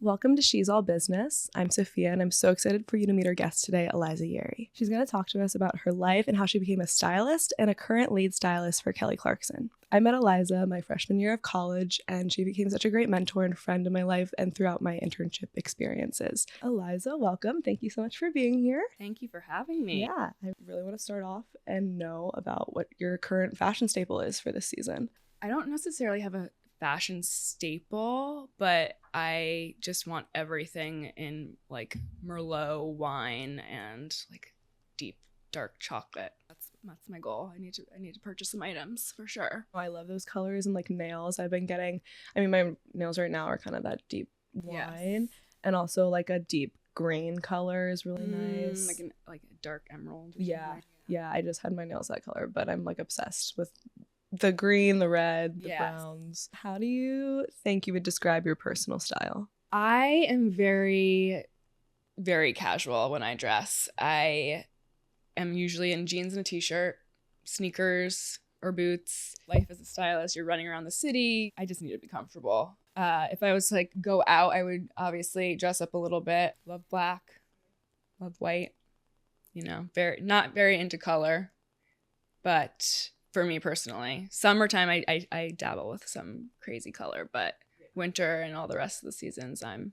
Welcome to She's All Business. I'm Sophia, and I'm so excited for you to meet our guest today, Eliza Yerry. She's going to talk to us about her life and how she became a stylist and a current lead stylist for Kelly Clarkson. I met Eliza my freshman year of college, and she became such a great mentor and friend in my life and throughout my internship experiences. Eliza, welcome. Thank you so much for being here. Thank you for having me. Yeah, I really want to start off and know about what your current fashion staple is for this season. I don't necessarily have a fashion staple, but I just want everything in like Merlot wine and like deep dark chocolate. That's my goal. I need to purchase some items for sure. I love those colors and like nails. I've been getting, my nails right now are kind of that deep wine, and also like a deep green color is really nice. Like a dark emerald. Yeah. I just had my nails that color, but I'm like obsessed with the green, the red, the browns. How do you think you would describe your personal style? I am very, very casual when I dress. I am usually in jeans and a t-shirt, sneakers or boots. Life as a stylist, you're running around the city. I just need to be comfortable. If I was to like go out, I would obviously dress up a little bit. Love black, love white. Not very into color, but for me personally, summertime I dabble with some crazy color, but winter and all the rest of the seasons I'm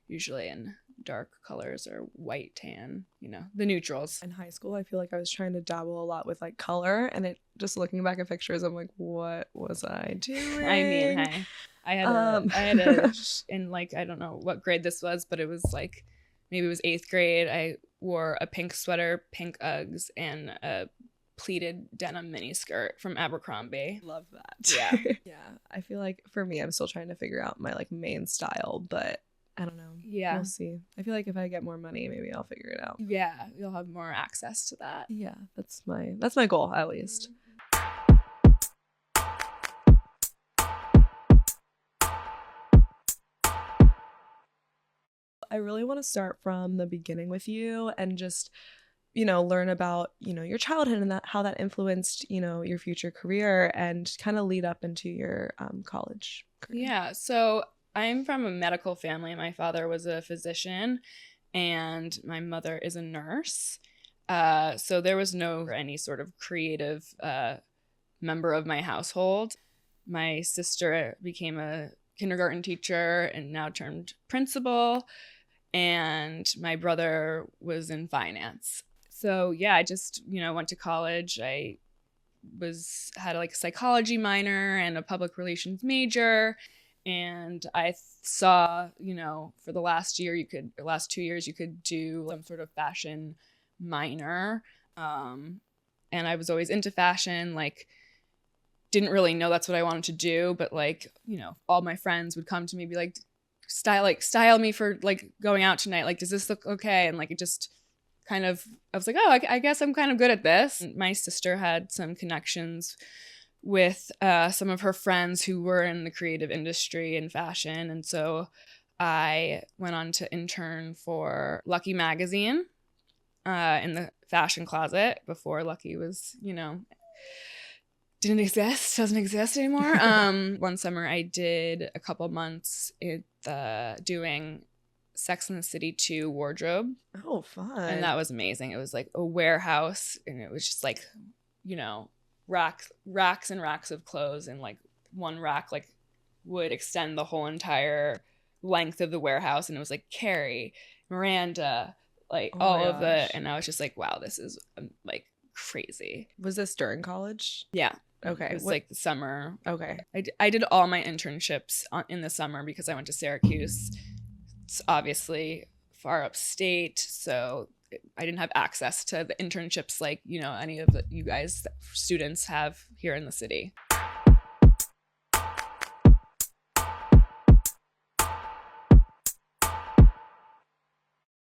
usually in dark colors or white, tan, the neutrals. In high school, I feel like I was trying to dabble a lot with like color, and it just looking back at pictures, I'm like, what was I doing? I mean, I had a in like, I don't know what grade this was, but it was like maybe it was 8th grade. I wore a pink sweater, pink Uggs, and a pleated denim mini skirt from Abercrombie. Love that. Yeah. Yeah. I feel like for me, I'm still trying to figure out my like main style, but I don't know. Yeah. We'll see. I feel like if I get more money, maybe I'll figure it out. Yeah. You'll have more access to that. Yeah. That's my goal, at least. I really want to start from the beginning with you and just learn about, your childhood and how that influenced, your future career and kind of lead up into your college career. Yeah. So I'm from a medical family. My father was a physician and my mother is a nurse. So there was no any sort of creative member of my household. My sister became a kindergarten teacher and now turned principal. And my brother was in finance. So yeah, I just, went to college. I had like a psychology minor and a public relations major. And I saw, for the last 2 years, you could do some sort of fashion minor. And I was always into fashion, like didn't really know that's what I wanted to do. But like, all my friends would come to me, be like, style me for like going out tonight. Like, does this look okay? And like, it just kind of, I was like, oh, I guess I'm kind of good at this. My sister had some connections with some of her friends who were in the creative industry and fashion. And so I went on to intern for Lucky magazine in the fashion closet before Lucky was, doesn't exist anymore. One summer I did a couple months doing Sex and the City 2 wardrobe. Oh, fun. And that was amazing. It was like a warehouse and it was just like, racks and racks of clothes, and like one rack like would extend the whole entire length of the warehouse, and it was like Carrie, Miranda, like all of the, and I was just like, wow, this is like crazy. Was this during college? Yeah. Okay. It was like the summer. Okay. I did all my internships in the summer because I went to Syracuse. It's obviously far upstate, so I didn't have access to the internships like, any of you guys students have here in the city.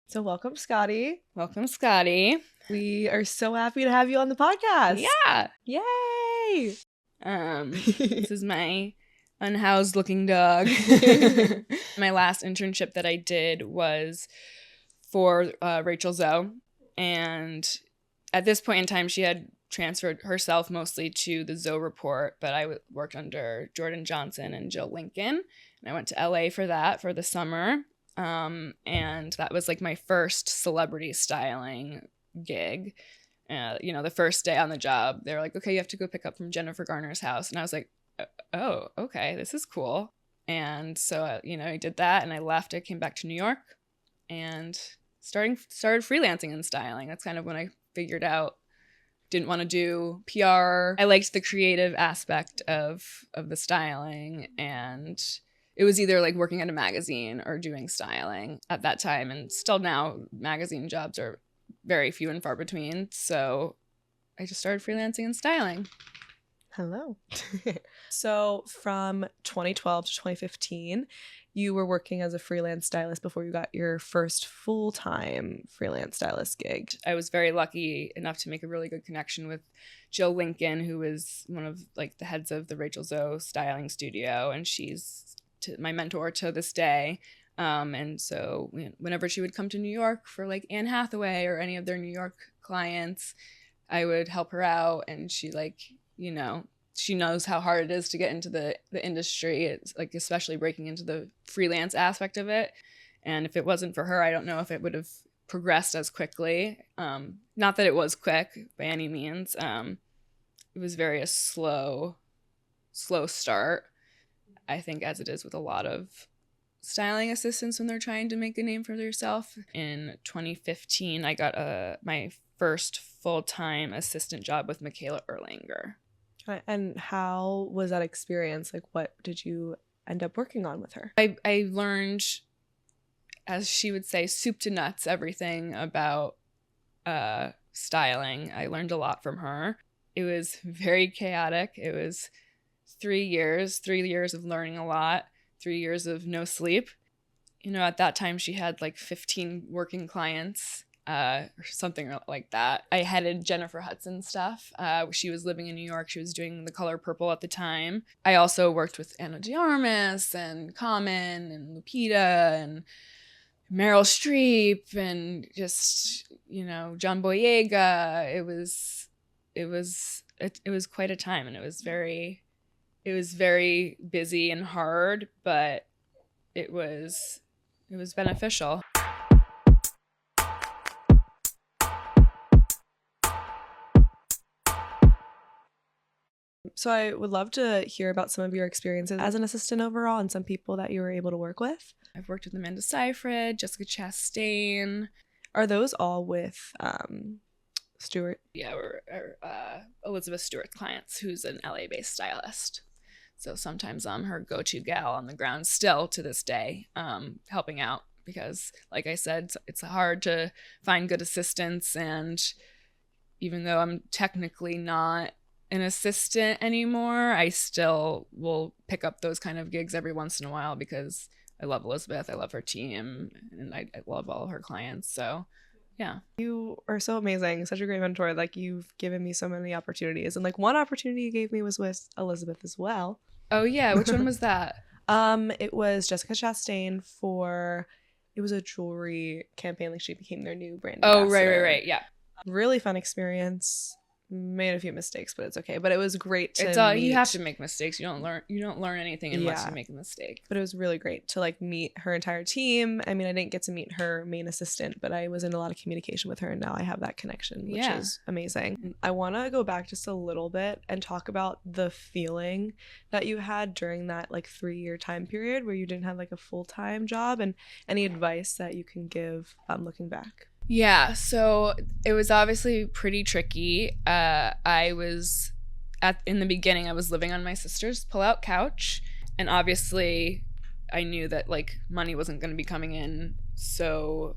So welcome, Scotty. Welcome, Scotty. We are so happy to have you on the podcast. Yeah. Yay. This is my unhoused looking dog. My last internship that I did was for Rachel Zoe, and at this point in time she had transferred herself mostly to the Zoe Report, but I worked under Jordan Johnson and Jill Lincoln, and I went to LA for that for the summer. And that was like my first celebrity styling gig. The first day on the job, they were like, okay, you have to go pick up from Jennifer Garner's house. And I was like, oh, okay, this is cool. And so, I did that and I left. I came back to New York and started freelancing in styling. That's kind of when I figured out didn't want to do PR. I liked the creative aspect of the styling, and it was either like working at a magazine or doing styling at that time. And still now, magazine jobs are very few and far between. So I just started freelancing in styling. Hello. So from 2012 to 2015, you were working as a freelance stylist before you got your first full-time freelance stylist gig. I was very lucky enough to make a really good connection with Jill Lincoln, who is one of like the heads of the Rachel Zoe styling studio, and she's my mentor to this day. And so whenever she would come to New York for like Anne Hathaway or any of their New York clients, I would help her out, and she she knows how hard it is to get into the industry. It's like, especially breaking into the freelance aspect of it. And if it wasn't for her, I don't know if it would have progressed as quickly. Not that it was quick by any means. It was very a slow start, I think, as it is with a lot of styling assistants when they're trying to make a name for themselves. In 2015, I got my first full-time assistant job with Michaela Erlanger. And how was that experience? Like, what did you end up working on with her? I learned, as she would say, soup to nuts, everything about styling. I learned a lot from her. It was very chaotic. It was 3 years of learning a lot, 3 years of no sleep. At that time, she had like 15 working clients. Or something like that. I headed Jennifer Hudson stuff. She was living in New York. She was doing The Color Purple at the time. I also worked with Anna de Armas and Common and Lupita and Meryl Streep and just, John Boyega. It was quite a time, and it was very busy and hard, but it was beneficial. So I would love to hear about some of your experiences as an assistant overall and some people that you were able to work with. I've worked with Amanda Seyfried, Jessica Chastain. Are those all with Stewart? Yeah, we're Elizabeth Stewart's clients, who's an LA-based stylist. So sometimes I'm her go-to gal on the ground still to this day, helping out because, like I said, it's hard to find good assistants. And even though I'm technically not an assistant anymore, I still will pick up those kind of gigs every once in a while because I love Elizabeth, I love her team, and I love all of her clients. So yeah. You are so amazing, such a great mentor. Like, you've given me so many opportunities, and like one opportunity you gave me was with Elizabeth as well. Oh yeah, which one was that? It was Jessica Chastain it was a jewelry campaign. Like, she became their new brand ambassador. Right, yeah. Really fun experience. Made a few mistakes, but it's okay. But it was great to meet. You have to make mistakes. You don't learn anything unless you make a mistake. But it was really great to like meet her entire team. I mean, I didn't get to meet her main assistant, but I was in a lot of communication with her, and now I have that connection, which is amazing. I want to go back just a little bit and talk about the feeling that you had during that like 3-year time period where you didn't have like a full-time job, and any advice that you can give looking back. Yeah, so it was obviously pretty tricky. I was in the beginning, I was living on my sister's pull-out couch, and obviously I knew that like money wasn't going to be coming in so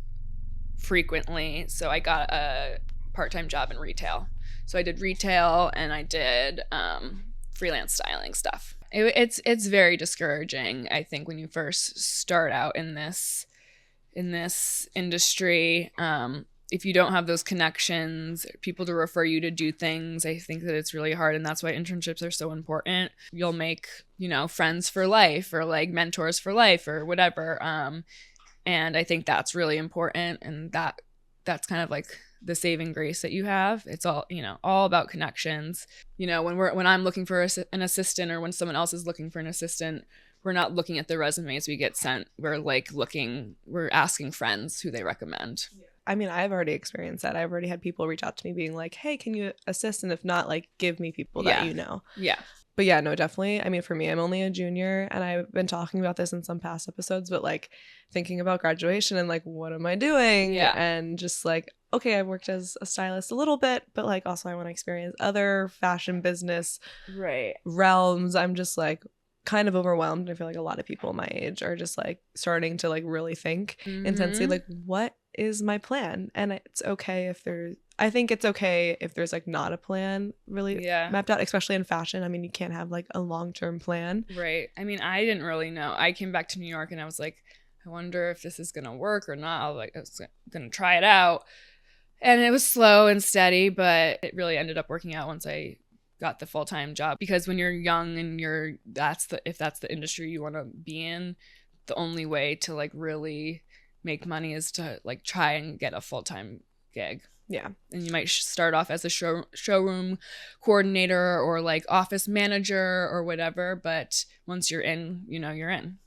frequently. So I got a part-time job in retail. So I did retail and I did freelance styling stuff. It's very discouraging, I think, when you first start out in this industry. If you don't have those connections, people to refer you to do things, I think that it's really hard, and that's why internships are so important. You'll make, friends for life or like mentors for life or whatever. And I think that's really important, and that's kind of like the saving grace that you have. It's all about connections. When I'm looking for an assistant, or when someone else is looking for an assistant, we're not looking at the resumes we get sent. We're asking friends who they recommend. I mean, I've already experienced that. I've already had people reach out to me being like, hey, can you assist? And if not, like, give me people that you know. Yeah. But yeah, no, definitely. I mean, for me, I'm only a junior, and I've been talking about this in some past episodes, but like thinking about graduation and like, what am I doing? Yeah. And just like, okay, I've worked as a stylist a little bit, but like also I want to experience other fashion business realms. I'm just like kind of overwhelmed. I feel like a lot of people my age are just like starting to like really think intensely, like, what is my plan? And it's okay if there's, I think it's okay if there's like not a plan really mapped out, especially in fashion. I mean, you can't have like a long-term plan. Right. I mean, I didn't really know. I came back to New York and I was like, I wonder if this is going to work or not. I was going to try it out. And it was slow and steady, but it really ended up working out once I got the full-time job. Because when you're young and if that's the industry you want to be in, the only way to like really make money is to like try and get a full-time gig. Yeah. And you might start off as a showroom coordinator or like office manager or whatever, but once you're in, you're in.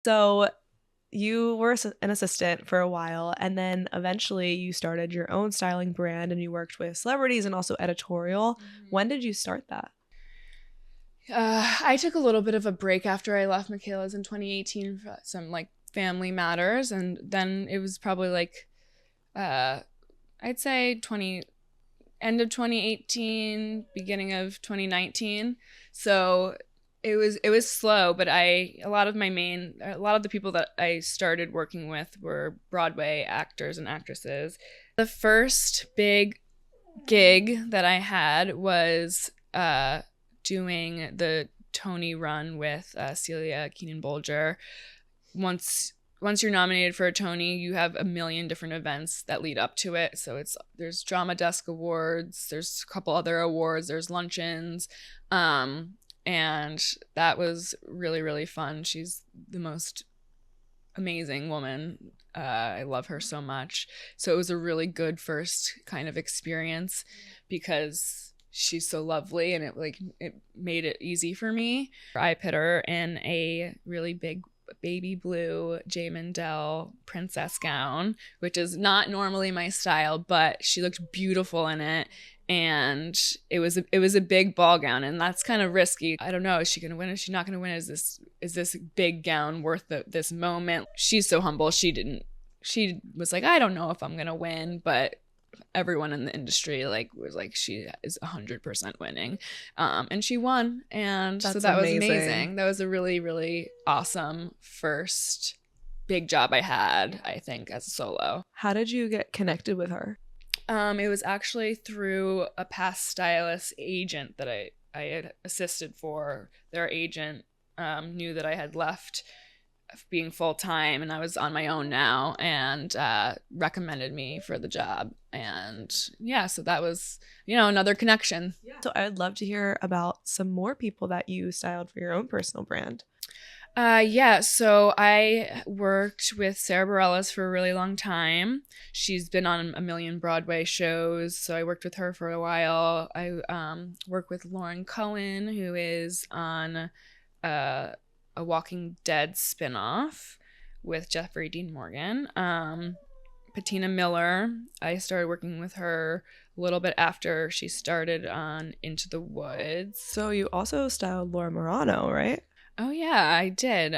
So you were an assistant for a while, and then eventually you started your own styling brand and you worked with celebrities and also editorial. When did you start that? I took a little bend of a break after I left Michaela's in 2018 for some like family matters, and then it was probably like I'd say end of 2018, beginning of 2019. So it was slow, but a lot of the people that I started working with were Broadway actors and actresses. The first big gig that I had was doing the Tony run with Celia Keenan-Bolger. Once you're nominated for a Tony, you have a million different events that lead up to it. So there's Drama Desk Awards, there's a couple other awards, there's luncheons, and that was really, really fun. She's the most amazing woman. I love her so much. So it was a really good first kind of experience because she's so lovely, and it made it easy for me. I put her in a really big baby blue J. Mandel princess gown, which is not normally my style, but she looked beautiful in it. And it was a big ball gown, and that's kind of risky. I don't know, is she gonna win? Is she not gonna win? Is this big gown worth this moment? She's so humble. She was like, I don't know if I'm gonna win, but everyone in the industry was like, she is 100% winning, and she won, and so that was amazing. That was a really, really awesome first big job I had, I think, as a solo. How did you get connected with her? It was actually through a past stylist agent that I had assisted for. Their agent knew that I had left being full-time and I was on my own now, and recommended me for the job. And yeah, so that was, another connection. Yeah. So I'd love to hear about some more people that you styled for your own personal brand. So I worked with Sarah Bareilles for a really long time. She's been on a million Broadway shows, so I worked with her for a while. I work with Lauren Cohen, who is on a Walking Dead spinoff with Jeffrey Dean Morgan. Patina Miller, I started working with her a little bit after she started on Into the Woods. So you also styled Laura Marano, right? Oh, yeah, I did.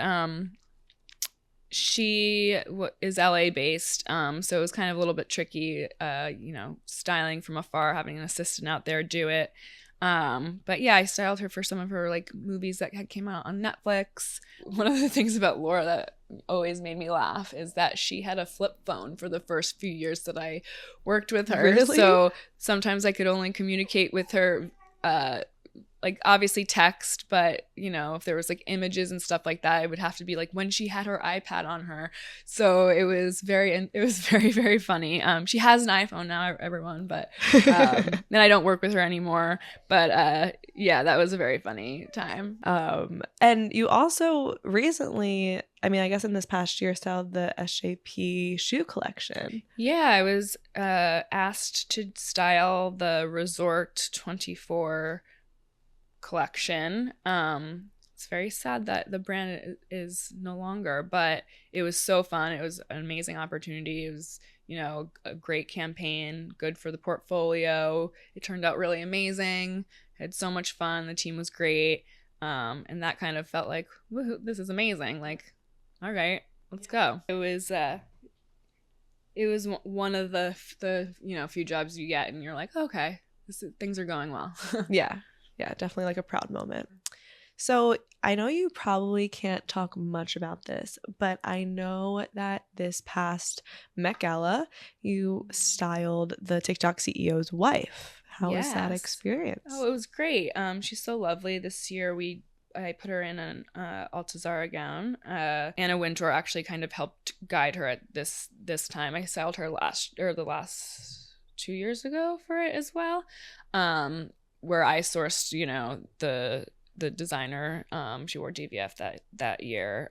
She is LA based, so it was kind of a little bit tricky, styling from afar, having an assistant out there do it. But yeah, I styled her for some of her movies that had came out on Netflix. One of the things about Laura that always made me laugh is that she had a flip phone for the first few years that I worked with her. Really? So sometimes I could only communicate with her like obviously text, but you know, if there was like images and stuff like that, it would have to be like when she had her iPad on her. So it was very, very funny. She has an iPhone now, everyone, but then I don't work with her anymore. But yeah, that was a very funny time. And you also recently, I mean, I guess in this past year, styled the SJP shoe collection. Yeah, I was asked to style the Resort 24 collection. It's very sad that the brand is no longer, but it was so fun. It was an amazing opportunity. It was, you know, a great campaign, good for the portfolio. It turned out really amazing. I had so much fun. The team was great. And that kind of felt like, woohoo, this is amazing. Like, all right, let's go. It was one of the you know, few jobs you get and you're like, okay, things are going well. Yeah, definitely like a proud moment. So I know you probably can't talk much about this, but I know that this past Met Gala, you styled the TikTok CEO's wife. How was that experience? Oh, it was great. She's so lovely. This year I put her in an Altazara gown. Anna Wintour actually kind of helped guide her at this time. I styled her the last 2 years ago for it as well, where I sourced, you know, the designer. She wore DVF that year,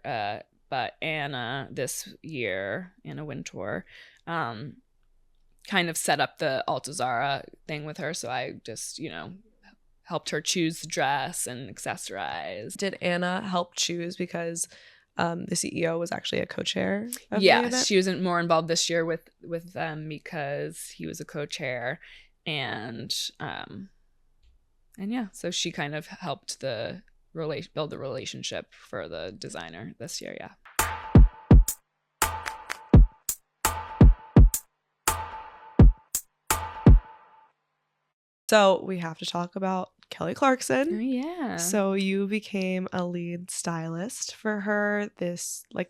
but Anna this year, Anna Wintour, kind of set up the Altazara thing with her. So I just, you know, helped her choose the dress and accessorize. Did Anna help choose because the CEO was actually a co-chair of the event? event? She was more involved this year with them because he was a co-chair, and yeah, so she kind of helped build the relationship for the designer this year. Yeah. So we have to talk about Kelly Clarkson. Oh, yeah. So you became a lead stylist for her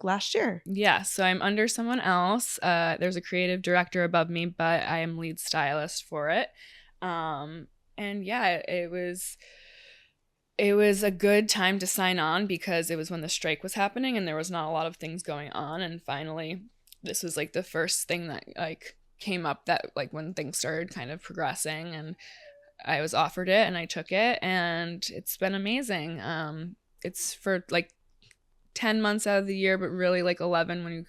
last year. Yeah. So I'm under someone else. There's a creative director above me, but I am lead stylist for it. And yeah, it was a good time to sign on because it was when the strike was happening and there was not a lot of things going on. And finally, this was like the first thing that like came up that like when things started kind of progressing, and I was offered it and I took it, and it's been amazing. It's for like 10 months out of the year, but really like 11 when you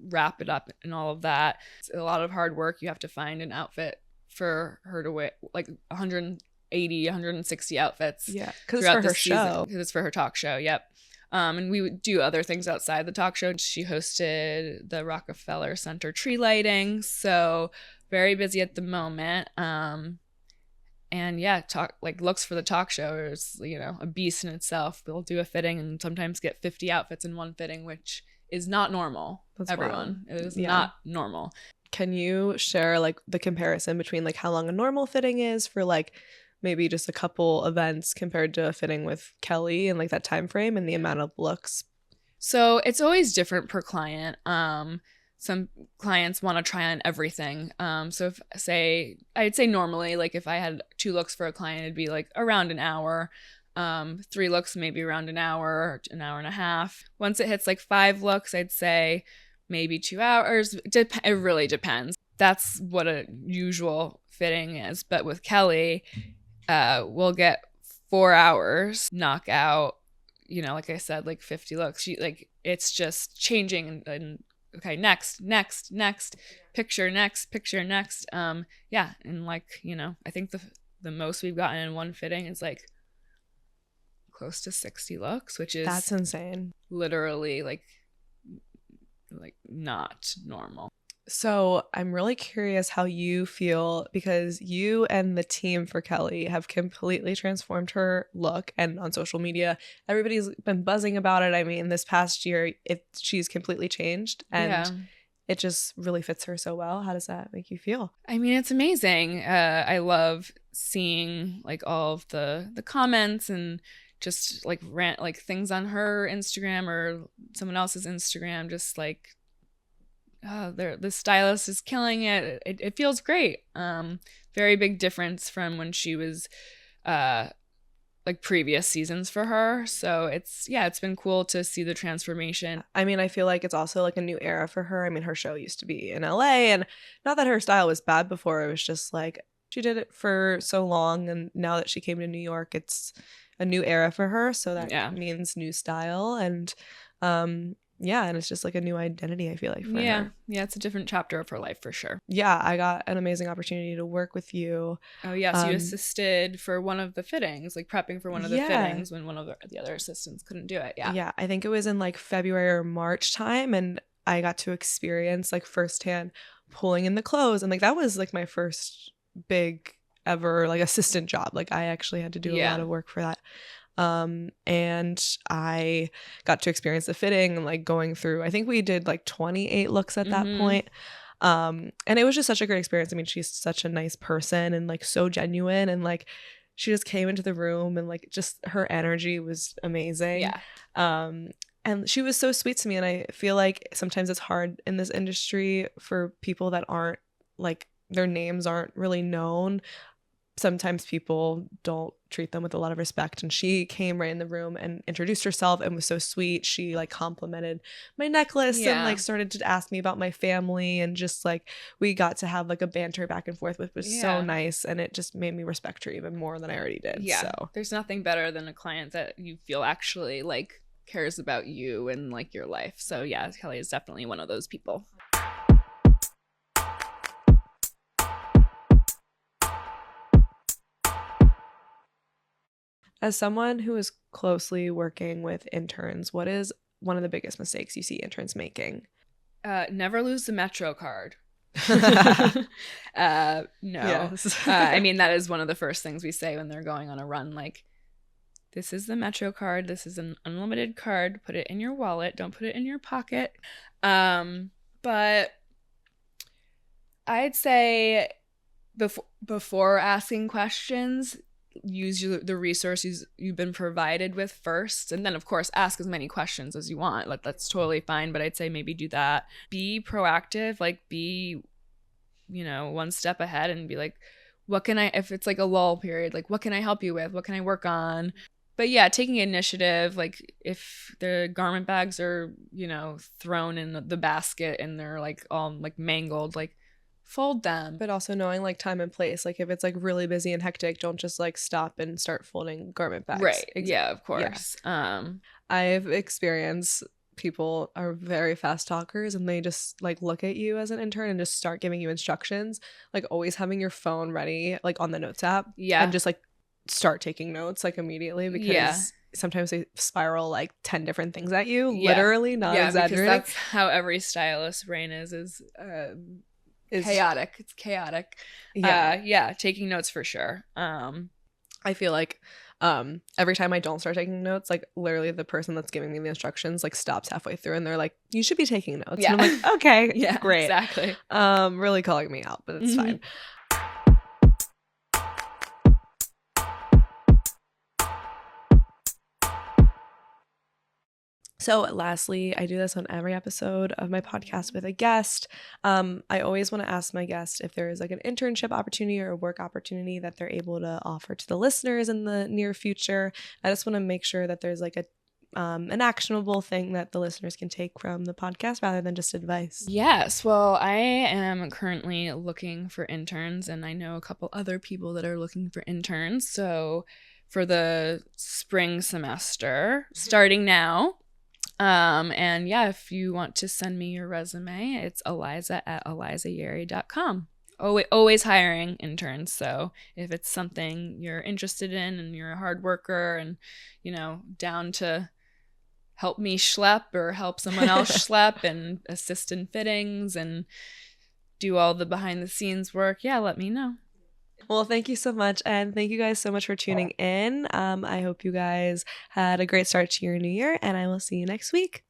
wrap it up and all of that. It's a lot of hard work. You have to find an outfit for her to wear, like 180, 160 outfits. Yeah, because it's for her show. Because it's for her talk show. Yep. And we would do other things outside the talk show. She hosted the Rockefeller Center tree lighting, so very busy at the moment. And yeah, looks for the talk show is, you know, a beast in itself. We'll do a fitting and sometimes get 50 outfits in one fitting, which is not normal. That's everyone. Wild. It is not normal. Can you share like the comparison between like how long a normal fitting is for like maybe just a couple events compared to a fitting with Kelly and like that time frame and the amount of looks? So it's always different per client. Some clients want to try on everything. So I'd say normally, like if I had 2 looks for a client, it'd be like around an hour. 3 looks, maybe around an hour and a half. Once it hits like 5 looks, I'd say maybe 2 hours. It really depends. That's what a usual fitting is. But with Kelly, we'll get 4 hours, knock out, you know, like I said, like 50 looks. It's just changing and okay, next, picture next. Yeah, and like, you know, I think the most we've gotten in one fitting is like close to 60 looks, which is that's insane. Literally like not normal. So I'm really curious how you feel because you and the team for Kelly have completely transformed her look, and on social media, everybody's been buzzing about it. I mean, this past year, she's completely changed, and it just really fits her so well. How does that make you feel? I mean, it's amazing. I love seeing like all of the comments and just like things on her Instagram or someone else's Instagram, just like, oh, the stylist is killing it. It feels great. Very big difference from when she was like previous seasons for her. So it's been cool to see the transformation. I mean, I feel like it's also like a new era for her. I mean, her show used to be in LA, and not that her style was bad before. It was just like she did it for so long, and now that she came to New York, it's a new era for her. So that means new style, and and it's just like a new identity, I feel like, for her. Yeah, it's a different chapter of her life for sure. Yeah, I got an amazing opportunity to work with you. Oh, yeah, so you assisted for one of the fittings, like prepping for one of the fittings when one of the other assistants couldn't do it. Yeah, I think it was in like February or March time, and I got to experience like firsthand pulling in the clothes, and like that was like my first big ever like assistant job. Like I actually had to do a lot of work for that. And I got to experience the fitting and like going through, I think we did like 28 looks at that point. And it was just such a great experience. I mean, she's such a nice person and like so genuine, and like she just came into the room and like just her energy was amazing. And she was so sweet to me. And I feel like sometimes it's hard in this industry for people that aren't like, their names aren't really known. Sometimes people don't treat them with a lot of respect, and she came right in the room and introduced herself and was so sweet. She like complimented my necklace and like started to ask me about my family, and just like we got to have like a banter back and forth, which was so nice, and it just made me respect her even more than I already did. So there's nothing better than a client that you feel actually like cares about you and like your life. So yeah, Kelly is definitely one of those people. As someone who is closely working with interns, what is one of the biggest mistakes you see interns making? Never lose the Metro card. No. Yes. I mean, that is one of the first things we say when they're going on a run. Like, this is the Metro card. This is an unlimited card. Put it in your wallet. Don't put it in your pocket. But I'd say before asking questions, use the resources you've been provided with first, and then of course ask as many questions as you want. Like, that's totally fine, but I'd say maybe do that. Be proactive, like be one step ahead and be like, what can I, if it's like a lull period, like what can I help you with, what can I work on? But yeah, taking initiative, like if the garment bags are thrown in the basket and they're like all like mangled, like fold them. But also knowing like time and place. Like if it's like really busy and hectic, don't just like stop and start folding garment bags. Right. Yeah, of course. Yeah. I've experienced people are very fast talkers, and they just like look at you as an intern and just start giving you instructions. Like always having your phone ready, like on the notes app. Yeah. And just like start taking notes like immediately, because sometimes they spiral like 10 different things at you. Literally, not exaggerating. Because that's how every stylist brain is chaotic. It's chaotic. Taking notes for sure. I feel like every time I don't start taking notes, like literally the person that's giving me the instructions like stops halfway through and they're like, you should be taking notes. And I'm like, okay, great. Exactly. Really calling me out, but it's fine. So lastly, I do this on every episode of my podcast with a guest. I always want to ask my guest if there is like an internship opportunity or a work opportunity that they're able to offer to the listeners in the near future. I just want to make sure that there's like an actionable thing that the listeners can take from the podcast rather than just advice. Yes. Well, I am currently looking for interns, and I know a couple other people that are looking for interns. So for the spring semester, starting now, and yeah, if you want to send me your resume, it's Eliza@elizayerry.com. Always hiring interns. So if it's something you're interested in and you're a hard worker and, down to help me schlep or help someone else schlep and assist in fittings and do all the behind the scenes work, let me know. Well, thank you so much. And thank you guys so much for tuning in. I hope you guys had a great start to your new year, and I will see you next week.